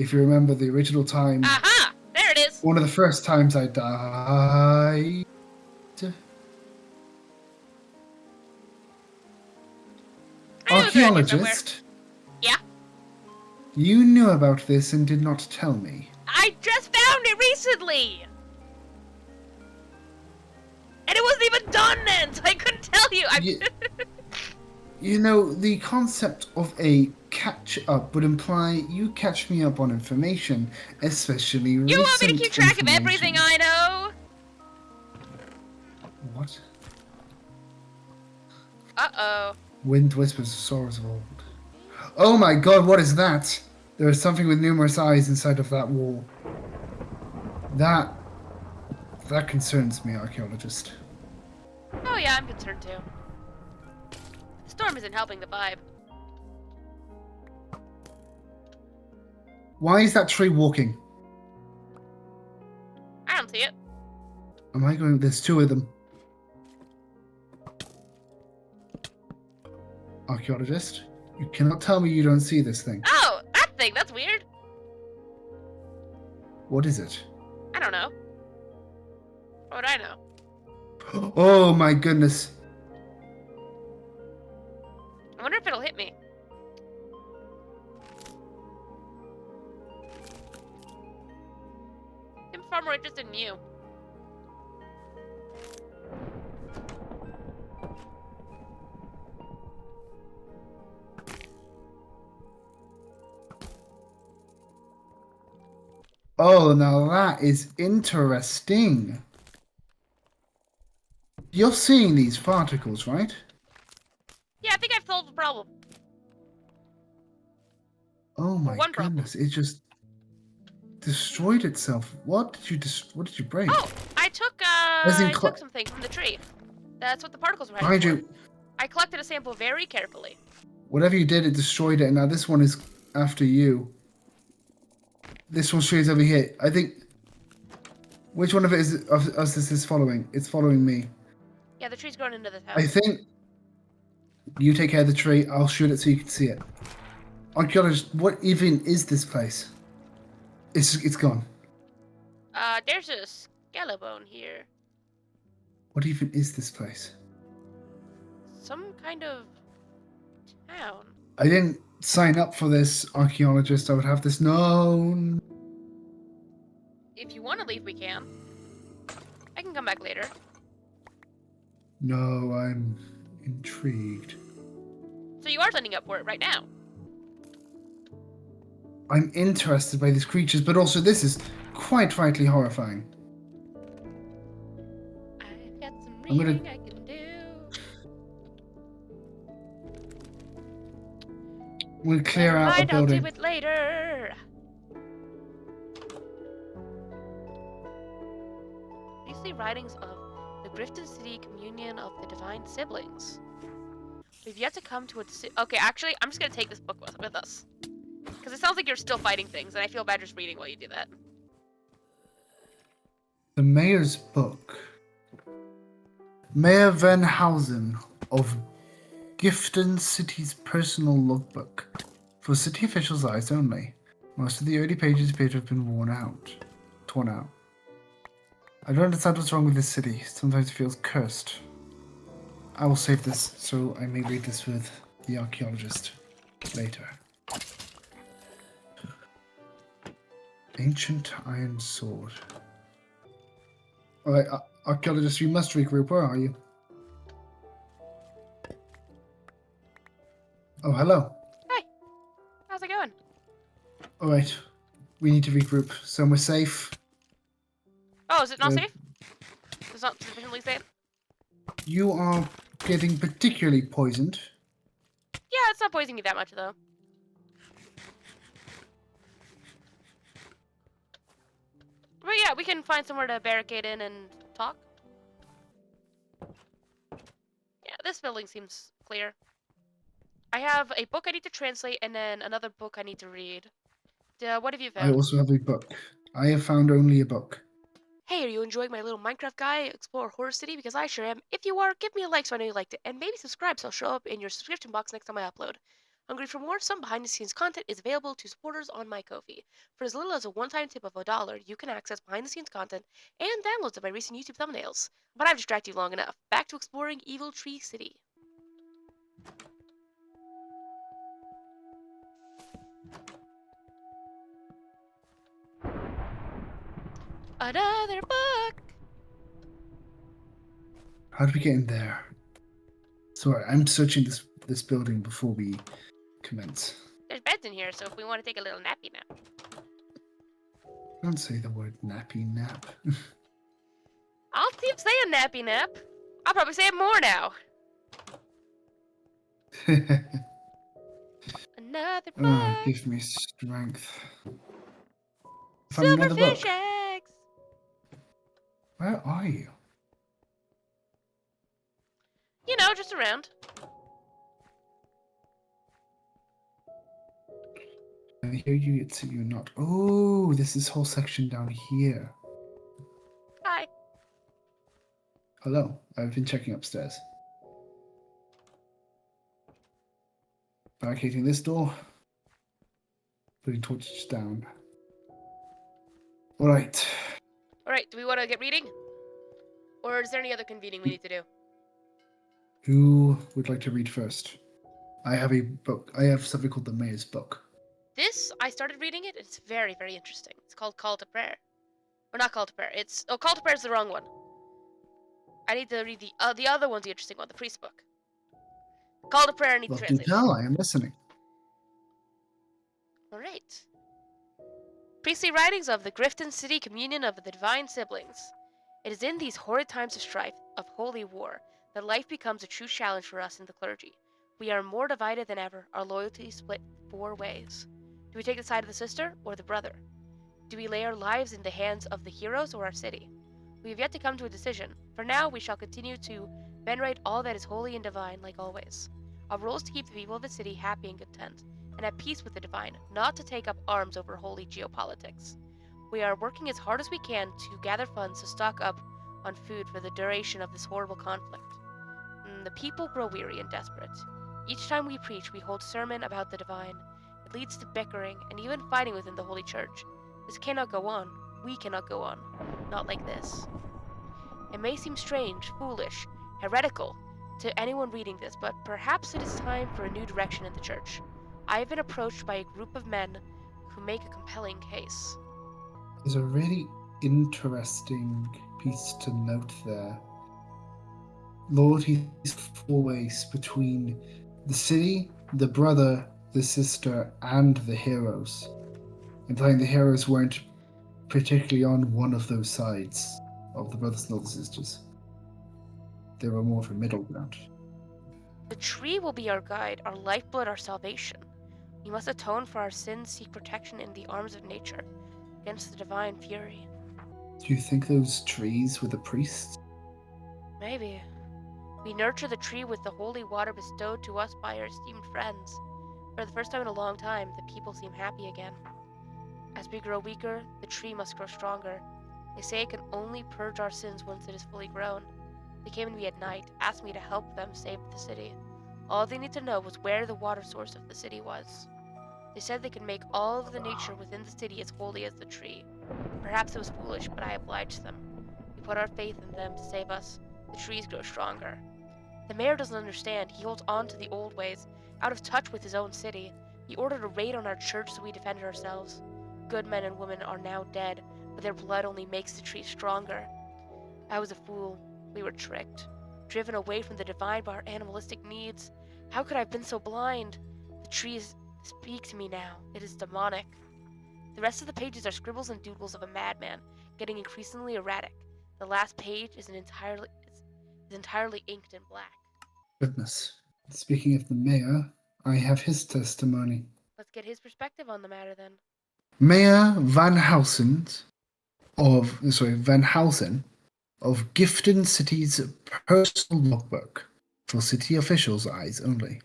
If you remember the original time, Aha! There it is! one of the first times I died. I knew it was around here somewhere. Archaeologist, Yeah? you knew about this and did not tell me. I just found it recently! And it wasn't even done then, so I couldn't tell you. You know, the concept of a catch-up would imply you catch me up on information, especially recent You want me to keep track of everything I know? What? Uh-oh. Wind whispers of sorrows of old. Oh my god, what is that? There is something with numerous eyes inside of that wall. That concerns me, archaeologist. Oh yeah, I'm concerned too. The storm isn't helping the vibe. Why is that tree walking? I don't see it. Am I going? There's two of them. Archaeologist, you cannot tell me you don't see this thing. Oh, that thing, that's weird. What is it? I don't know. What would I know? Oh my goodness. I wonder if it'll hit me. I'm far more interested in you. Oh, now that is interesting. You're seeing these particles, right? Yeah, I think I've solved the problem. Oh my one problem. goodness! It just destroyed itself. What did you break? Oh, I took something from the tree. That's what the particles were Behind hiding for. you. I collected a sample very carefully. Whatever you did, it destroyed it. And now this one is after you. This one straight over here. I think. Which one of it is us this is following? It's following me. Yeah, the tree's growing into this house. I think. You take care of the tree. I'll shoot it so you can see it. Archaeologist, what even is this place? It's gone. There's a skeleton here. What even is this place? Some kind of town. I didn't sign up for this, archaeologist. I would have this known. If you want to leave, we can. I can come back later. No, I'm intrigued. So you are signing up for it right now? I'm interested by these creatures, but also this is quite frankly horrifying. I've got some reading I can do. We'll clear out a building. I'll do it later. These are writings of the Gifton City Communion of the Divine Siblings. We've yet to come to a decision. Okay, actually, I'm just gonna take this book with us. Because it sounds like you're still fighting things, and I feel bad just reading while you do that. The mayor's book. Mayor Van Housen of Gifton City's personal logbook. For city officials' eyes only. Most of the early pages appear to have been torn out. I don't understand what's wrong with this city. Sometimes it feels cursed. I will save this so I may read this with the archaeologist later. Ancient iron sword. Alright, archaeologist, you must regroup. Where are you? Oh, hello. Hi. How's it going? Alright, we need to regroup. Somewhere safe. Oh, is it not safe? It's not sufficiently safe? You are getting particularly poisoned. Yeah, it's not poisoning me that much, though. But yeah, we can find somewhere to barricade in and talk. Yeah, this building seems clear. I have a book I need to translate and then another book I need to read. What have you found? I also have a book. I have found only a book. Hey, are you enjoying my little Minecraft guide, Explore Horror City? Because I sure am. If you are, give me a like so I know you liked it. And maybe subscribe so I'll show up in your subscription box next time I upload. Hungry for more? Some behind-the-scenes content is available to supporters on my Ko-fi. For as little as a one-time tip of $1, you can access behind-the-scenes content and downloads of my recent YouTube thumbnails. But I've distracted you long enough. Back to exploring Evil Tree City. Another book! How did we get in there? Sorry, I'm searching this building before we commence. There's beds in here, so if we want to take a little nappy nap. Don't say the word nappy nap. I'll keep saying nappy nap. I'll probably say it more now. Another book. Oh, give me strength. Find another book. Silverfish eggs. Where are you? You know, just around. I hear you, it's you not. Oh, this is whole section down here. Hi. Hello, I've been checking upstairs. Barricading this door. Putting torches down. Alright. Alright, do we want to get reading? Or is there any other convening we need to do? Who would like to read first? I have a book. I have something called the Mayor's Book. This, I started reading it. It's very, very interesting. It's called Call to Prayer. Or not Call to Prayer. Call to Prayer is the wrong one. I need to read the other one's the interesting one, the priest book. Call to Prayer, I need to Well, do translate. tell, I am listening. Alright. Priestly writings of the Gifton City Communion of the Divine Siblings. It is in these horrid times of strife, of holy war, that life becomes a true challenge for us in the clergy. We are more divided than ever, our loyalty split 4 ways. Do we take the side of the sister or the brother? Do we lay our lives in the hands of the heroes or our city? We have yet to come to a decision. For now, we shall continue to venerate all that is holy and divine, like always. Our role is to keep the people of the city happy and content, and at peace with the divine, not to take up arms over holy geopolitics. We are working as hard as we can to gather funds to stock up on food for the duration of this horrible conflict. The people grow weary and desperate. Each time we preach, we hold sermon about the divine. It leads to bickering and even fighting within the Holy Church. This cannot go on. We cannot go on. Not like this. It may seem strange, foolish, heretical to anyone reading this, but perhaps it is time for a new direction in the Church. I have been approached by a group of men who make a compelling case. There's a really interesting piece to note there. Loyalty is 4 ways between the city, the brother, the sister, and the heroes. Implying the heroes weren't particularly on one of those sides of the brothers and the sisters. They were more of a middle ground. The tree will be our guide, our lifeblood, our salvation. We must atone for our sins, seek protection in the arms of nature against the divine fury. Do you think those trees were the priests? Maybe. We nurture the tree with the holy water bestowed to us by our esteemed friends. For the first time in a long time, the people seem happy again. As we grow weaker, the tree must grow stronger. They say it can only purge our sins once it is fully grown. They came to me at night, asked me to help them save the city. All they need to know was where the water source of the city was. They said they could make all of the nature within the city as holy as the tree. Perhaps it was foolish, but I obliged them. We put our faith in them to save us. The trees grow stronger. The mayor doesn't understand. He holds on to the old ways, out of touch with his own city. He ordered a raid on our church so we defended ourselves. Good men and women are now dead, but their blood only makes the tree stronger. I was a fool. We were tricked, driven away from the divine by our animalistic needs. How could I have been so blind? The trees speak to me now. It is demonic. The rest of the pages are scribbles and doodles of a madman, getting increasingly erratic. The last page is entirely inked in black. Goodness. Speaking of the mayor, I have his testimony. Let's get his perspective on the matter then. Mayor Van Housen of Gifton City's personal logbook for city officials' eyes only.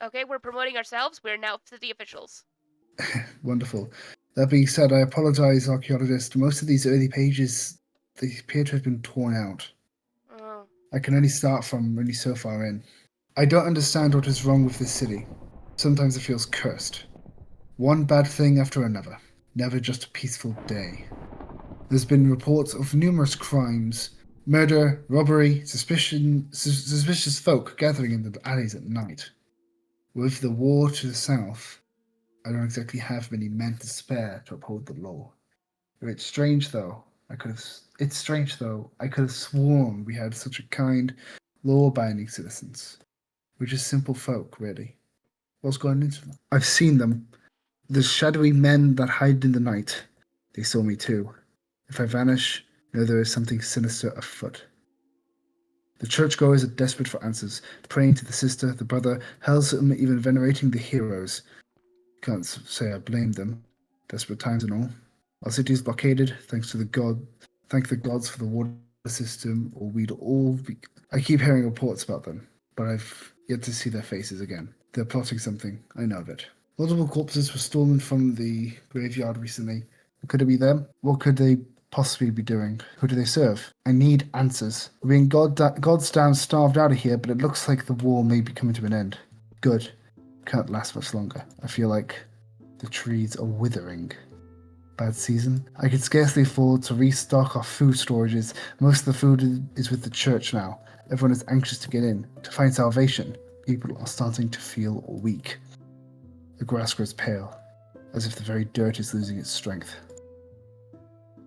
Okay, we're promoting ourselves. We're now city officials. Wonderful. That being said, I apologize, archaeologist. Most of these early pages, they appear to have been torn out. Oh. I can only start from only so far in. I don't understand what is wrong with this city. Sometimes it feels cursed. One bad thing after another. Never just a peaceful day. There's been reports of numerous crimes, murder, robbery, suspicious folk gathering in the alleys at night. With the war to the south, I don't exactly have many men to spare to uphold the law. It's strange though. It's strange though. I could have sworn we had such a kind, law-abiding citizens. We're just simple folk, really. What's going into them? I've seen them. The shadowy men that hide in the night. They saw me too. If I vanish, know there is something sinister afoot. The churchgoers are desperate for answers, praying to the sister, the brother, some even venerating the heroes. Can't say I blame them. Desperate times and all. Our city is blockaded, thank the gods for the water system, or we'd all be. I keep hearing reports about them, but I've yet to see their faces again. They're plotting something, I know of it. Multiple corpses were stolen from the graveyard recently. Could it be them? What could they possibly be doing? Who do they serve? I need answers. We're being God's damn starved out of here, but it looks like the war may be coming to an end. Good. Can't last much longer. I feel like the trees are withering. Bad season. I could scarcely afford to restock our food storages. Most of the food is with the church now. Everyone is anxious to get in, to find salvation. People are starting to feel weak. The grass grows pale, as if the very dirt is losing its strength.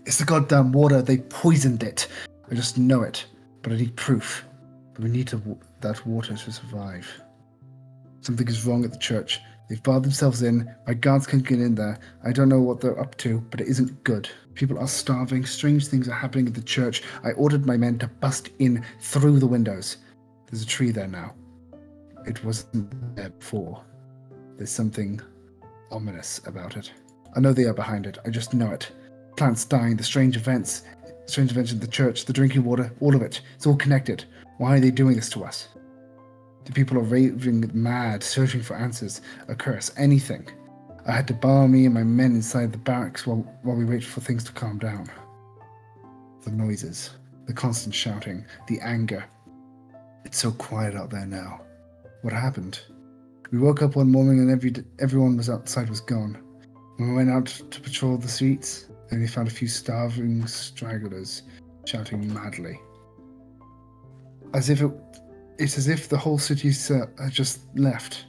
It's the goddamn water. They poisoned it. I just know it, but I need proof. But we need that water to survive. Something is wrong at the church. They've barred themselves in. My guards can't get in there. I don't know what they're up to, but it isn't good. People are starving. Strange things are happening at the church. I ordered my men to bust in through the windows. There's a tree there now. It wasn't there before. There's something ominous about it. I know they are behind it. I just know it. Plants dying, the strange events in the church, the drinking water, all of it. It's all connected. Why are they doing this to us? The people are raving mad, searching for answers, a curse, anything. I had to bar me and my men inside the barracks while we wait for things to calm down. The noises, the constant shouting, the anger. It's so quiet out there now. What happened? We woke up one morning and everyone outside was gone. When we went out to patrol the streets, then we found a few starving stragglers shouting madly. It's as if the whole city had just left.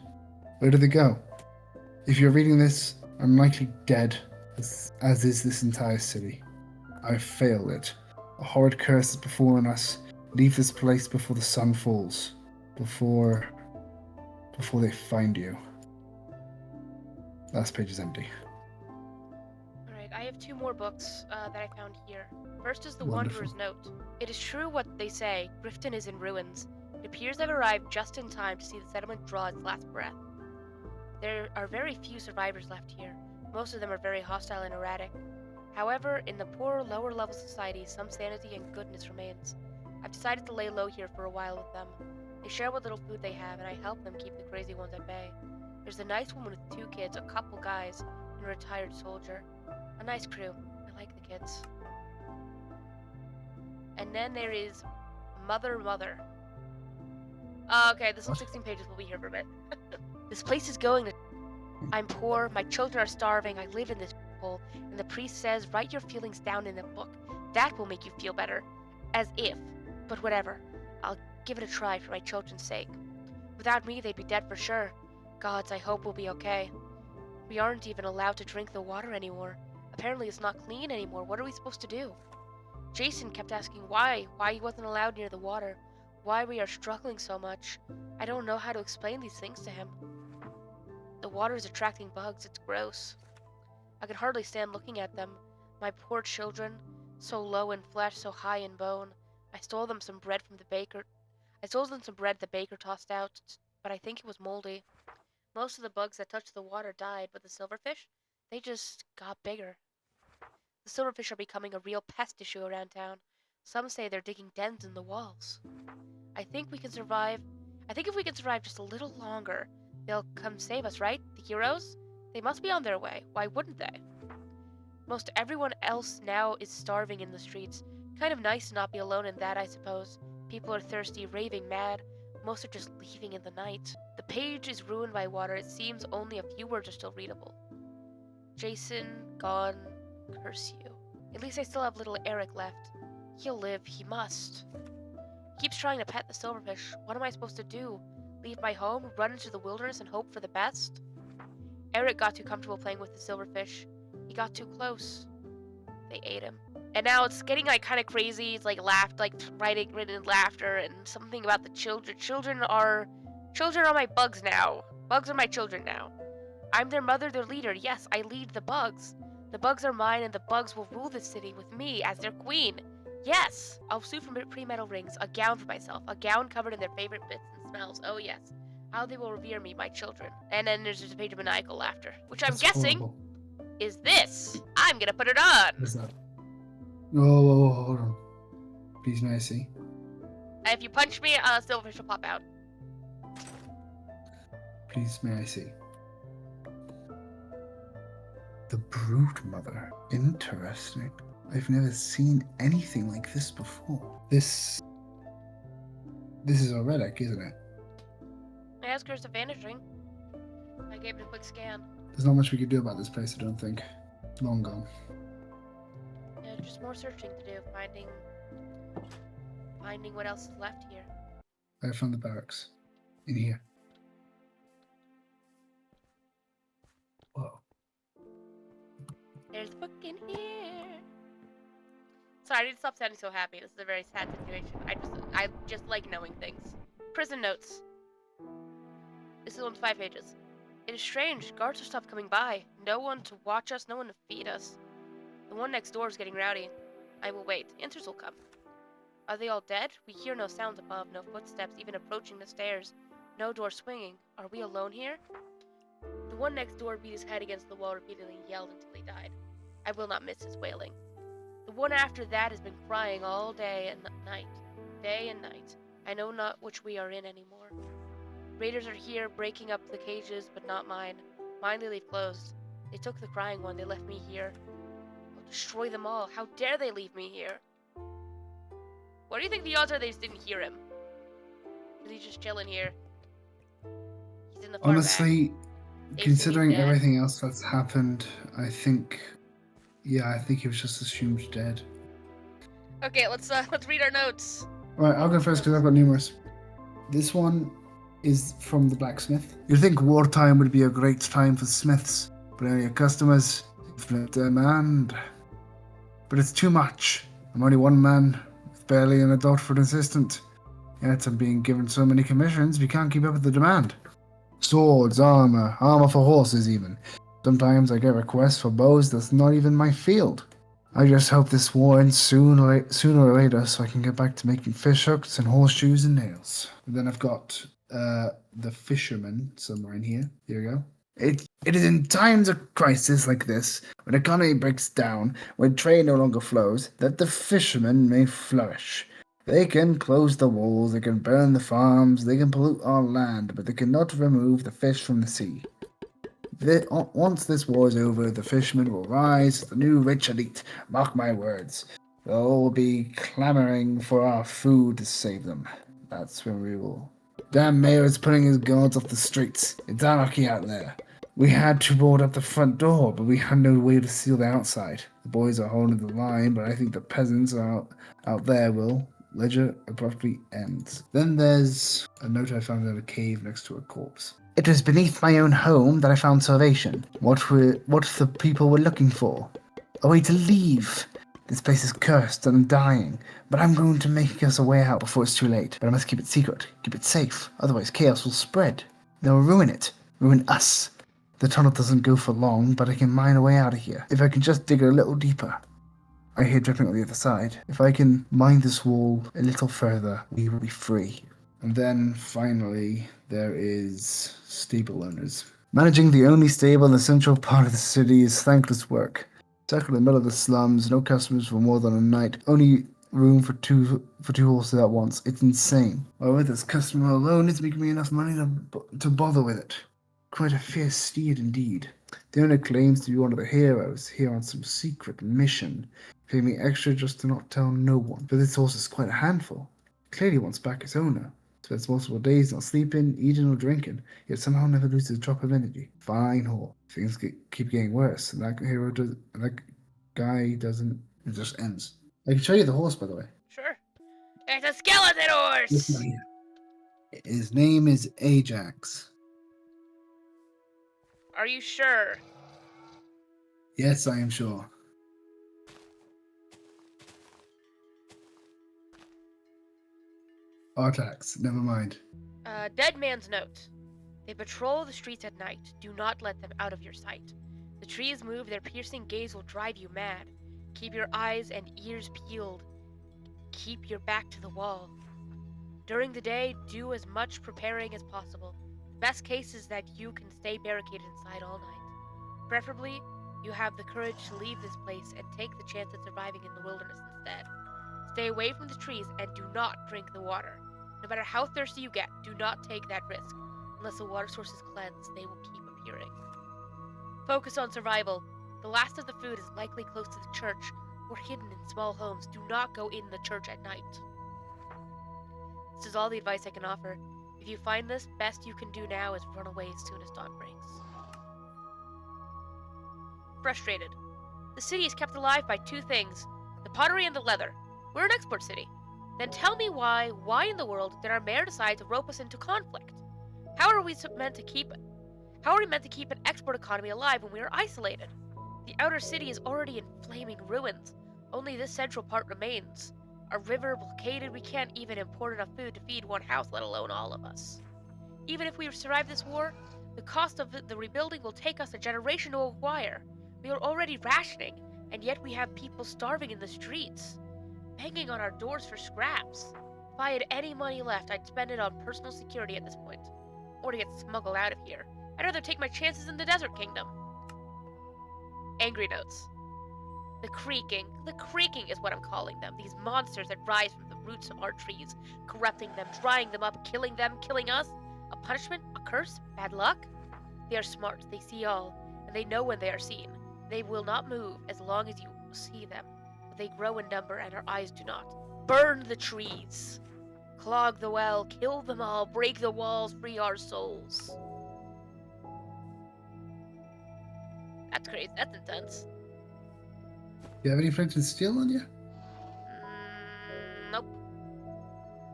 Where did they go? If you're reading this, I'm likely dead, as is this entire city. I've failed it. A horrid curse has befallen us. Leave this place before the sun falls. Before they find you. Last page is empty. Alright, I have 2 more books that I found here. First is The Wonderful. Wanderer's Note. It is true what they say, Gifton is in ruins. It appears they've arrived just in time to see the settlement draw its last breath. There are very few survivors left here. Most of them are very hostile and erratic. However, in the poorer, lower-level society, some sanity and goodness remains. I've decided to lay low here for a while with them. They share what little food they have, and I help them keep the crazy ones at bay. There's a nice woman with 2 kids, a couple guys, and a retired soldier. A nice crew. I like the kids. And then there is Mother. Okay, this whole 16 pages will be here for a bit. This place is going to... I'm poor, my children are starving, I live in this hole, and the priest says, write your feelings down in a book. That will make you feel better. As if. But whatever. I'll give it a try for my children's sake. Without me, they'd be dead for sure. Gods, I hope we'll be okay. We aren't even allowed to drink the water anymore. Apparently it's not clean anymore. What are we supposed to do? Jason kept asking why he wasn't allowed near the water, why we are struggling so much. I don't know how to explain these things to him. The water is attracting bugs. It's gross. I could hardly stand looking at them. My poor children, so low in flesh, so high in bone. I stole them some bread the baker tossed out, but I think it was moldy. Most of the bugs that touched the water died, but the silverfish, they just got bigger. The silverfish are becoming a real pest issue around town. Some say they're digging dens in the walls. I think if we can survive just a little longer, they'll come save us, right? The heroes? They must be on their way. Why wouldn't they? Most everyone else now is starving in the streets. Kind of nice to not be alone in that, I suppose. People are thirsty, raving mad. Most are just leaving in the night. The page is ruined by water. It seems only a few words are still readable. Jason, gone, curse you. At least I still have little Eric left. He'll live, he must. He keeps trying to pet the silverfish. What am I supposed to do? Leave my home, run into the wilderness and hope for the best? Eric got too comfortable playing with the silverfish. He got too close. They ate him. And now it's getting like kind of crazy. It's like written in laughter and something about the children. Children are my bugs now. Bugs are my children now. I'm their mother, their leader. Yes, I lead the bugs. The bugs are mine and the bugs will rule the city with me as their queen. Yes, I'll sue for pre-metal rings, a gown for myself, a gown covered in their favorite bits and smells. Oh yes, how they will revere me, my children. And then there's just a page of maniacal laughter, which I'm That's guessing horrible. is this. I'm gonna put it on. What is that? Oh, hold on. Please, may I see? If you punch me, a silverfish will pop out. Please, may I see? The brood mother. Interesting. I've never seen anything like this before. This is a relic, isn't it? I asked her to vanish ring. I gave it a quick scan. There's not much we could do about this place, I don't think. It's long gone. Yeah, just more searching to do, finding what else is left here. I found the barracks. In here. Whoa. There's a book in here. Sorry, I need to stop sounding so happy. This is a very sad situation. I just like knowing things. Prison notes. This one's 5 pages. It is strange. Guards have stopped coming by. No one to watch us, no one to feed us. The one next door is getting rowdy. I will wait. Answers will come. Are they all dead? We hear no sounds above, no footsteps even approaching the stairs. No door swinging. Are we alone here? The one next door beat his head against the wall repeatedly and yelled until he died. I will not miss his wailing. The one after that has been crying all day and night. Day and night. I know not which we are in anymore. Raiders are here, breaking up the cages, but not mine. Mine they leave closed. They took the crying one, they left me here. I'll destroy them all. How dare they leave me here? What do you think the odds are they just didn't hear him? Is he just chilling here? He's in the far Honestly, back. considering He's dead. everything else that's happened, I think he was just assumed dead. Okay, let's read our notes. Right, I'll go first because I've got numerous. This one is from the blacksmith. You'd think wartime would be a great time for smiths, but only your customers, infinite demand. But it's too much. I'm only one man, with barely an adult for an assistant. Yet I'm being given so many commissions, we can't keep up with the demand. Swords, armor for horses even. Sometimes I get requests for bows that's not even my field. I just hope this war ends sooner or later so I can get back to making fish hooks and horseshoes and nails. And then I've got the fisherman somewhere in here. Here we go. It is in times of crisis like this, when economy breaks down, when trade no longer flows, that the fishermen may flourish. They can close the walls, they can burn the farms, they can pollute our land, but they cannot remove the fish from the sea. Once this war is over, the fishermen will rise as the new rich elite. Mark my words. They'll all be clamoring for our food to save them. That's when we will. Damn mayor is putting his guards off the streets. It's anarchy out there. We had to board up the front door, but we had no way to seal the outside. The boys are holding the line, but I think the peasants are out there will. Ledger abruptly ends. Then there's a note I found in a cave next to a corpse. It was beneath my own home that I found salvation. What the people were looking for. A way to leave. This place is cursed and I'm dying, but I'm going to make us a way out before it's too late. But I must keep it secret, keep it safe, otherwise chaos will spread. They'll ruin it, ruin us. The tunnel doesn't go for long, but I can mine a way out of here. If I can just dig a little deeper. I hear dripping on the other side. If I can mine this wall a little further, we will be free. And then, finally, there is stable owners. Managing the only stable in the central part of the city is thankless work. Stuck in the middle of the slums, no customers for more than a night, only room for two horses at once. It's insane. However, this customer alone is making me enough money to bother with it. Quite a fierce steed indeed. The owner claims to be one of the heroes, here on some secret mission, paying me extra just to not tell no one. But this horse is quite a handful. Clearly wants back his owner. Spends multiple days not sleeping, eating, or drinking, yet somehow never loses a drop of energy. Fine whore. Things keep getting worse, and that guy doesn't. It just ends. I can show you the horse, by the way. Sure. It's a skeleton horse! His name is Ajax. Are you sure? Yes, I am sure. Artax, never mind. Dead man's note. They patrol the streets at night. Do not let them out of your sight. The trees move, their piercing gaze will drive you mad. Keep your eyes and ears peeled. Keep your back to the wall. During the day, do as much preparing as possible. The best case is that you can stay barricaded inside all night. Preferably, you have the courage to leave this place and take the chance at surviving in the wilderness instead. Stay away from the trees and do not drink the water. No matter how thirsty you get, do not take that risk. Unless the water source is cleansed, they will keep appearing. Focus on survival. The last of the food is likely close to the church or hidden in small homes. Do not go in the church at night. This is all the advice I can offer. If you find this, best you can do now is run away as soon as dawn breaks. Frustrated. The city is kept alive by two things, the pottery and the leather. We're an export city. Then tell me why in the world did our mayor decide to rope us into conflict? How are we meant to keep an export economy alive when we are isolated? The outer city is already in flaming ruins. Only this central part remains. Our river blockaded, we can't even import enough food to feed one house, let alone all of us. Even if we survive this war, the cost of the rebuilding will take us a generation to acquire. We are already rationing, and yet we have people starving in the streets, banging on our doors for scraps. If I had any money left, I'd spend it on personal security at this point, or to get smuggled out of here. I'd rather take my chances in the Desert Kingdom. Angry notes. The Creaking is what I'm calling them. These monsters that rise from the roots of our trees, corrupting them, drying them up, killing them, killing us. A punishment? A curse? Bad luck? They are smart, they see all, and they know when they are seen. They will not move as long as you see them, but they grow in number and our eyes do not. Burn the trees! Clog the well, kill them all, break the walls, free our souls. That's crazy, that's intense. Do you have any flint and steel on you? Nope.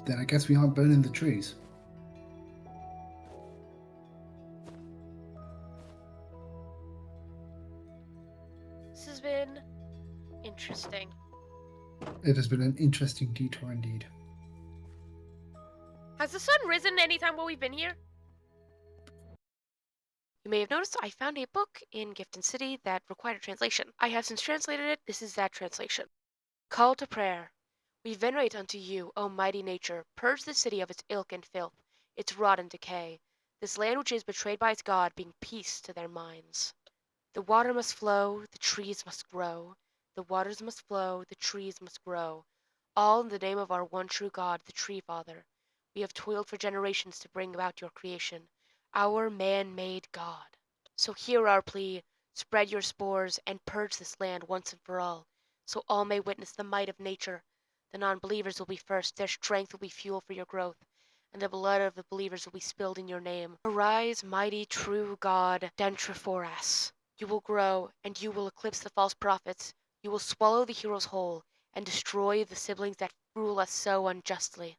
Then I guess we aren't burning the trees. This has been interesting. It has been an interesting detour indeed. Has the sun risen anytime while we've been here? You may have noticed I found a book in Gifton City that required translation. I have since translated it. This is that translation. Call to prayer. We venerate unto you, O mighty nature. Purge the city of its ilk and filth, its rot and decay. This land which is betrayed by its God, being peace to their minds. The water must flow, the trees must grow. The waters must flow, the trees must grow. All in the name of our one true God, the Tree Father. We have toiled for generations to bring about your creation, our man-made God. So hear our plea, spread your spores and purge this land once and for all, so all may witness the might of nature. The non-believers will be first, their strength will be fuel for your growth, and the blood of the believers will be spilled in your name. Arise, mighty true God, Dentrophoras. You will grow, and you will eclipse the false prophets. You will swallow the heroes whole, and destroy the siblings that rule us so unjustly.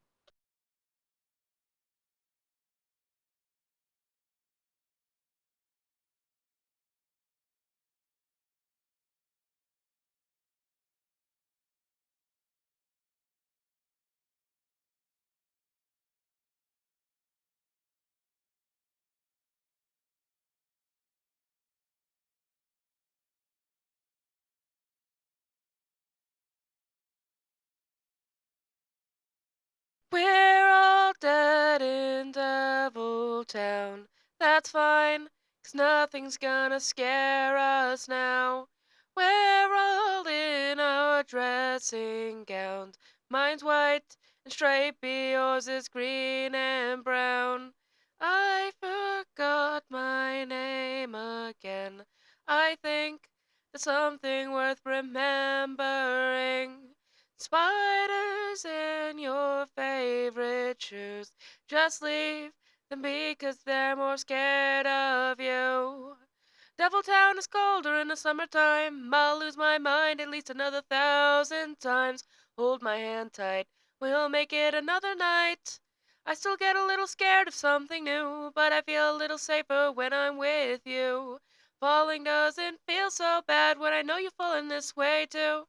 We're all dead in Devil Town. That's fine, 'cause nothing's gonna scare us now. We're all in our dressing gowns. Mine's white and stripy, yours is green and brown. I forgot my name again. I think it's something worth remembering. Spiders in your favorite shoes. Just leave them be 'cause they're more scared of you. Deviltown is colder in the summertime. I'll lose my mind at least another 1,000 times. Hold my hand tight, we'll make it another night. I still get a little scared of something new, but I feel a little safer when I'm with you. Falling doesn't feel so bad when I know you're falling this way too.